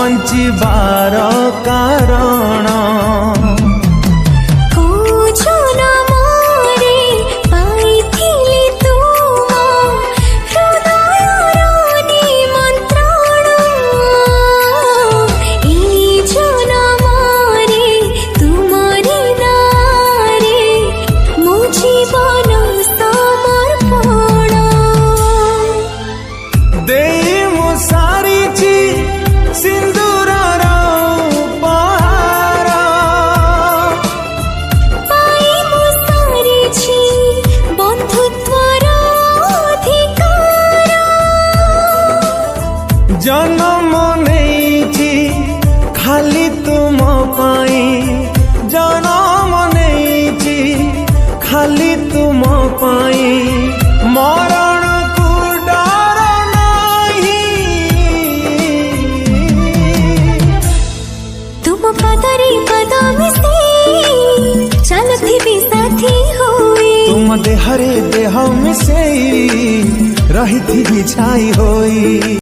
बंचिबार कारण जन्म नहीं खाली तुम पाई, जन्म नहीं खाली तुम पाई, मरण को डर नहीं। तुम पदरी पद मिसे चलती भी साथी होई, तुम देहरे देह मिसे रही थी बिछाई होई।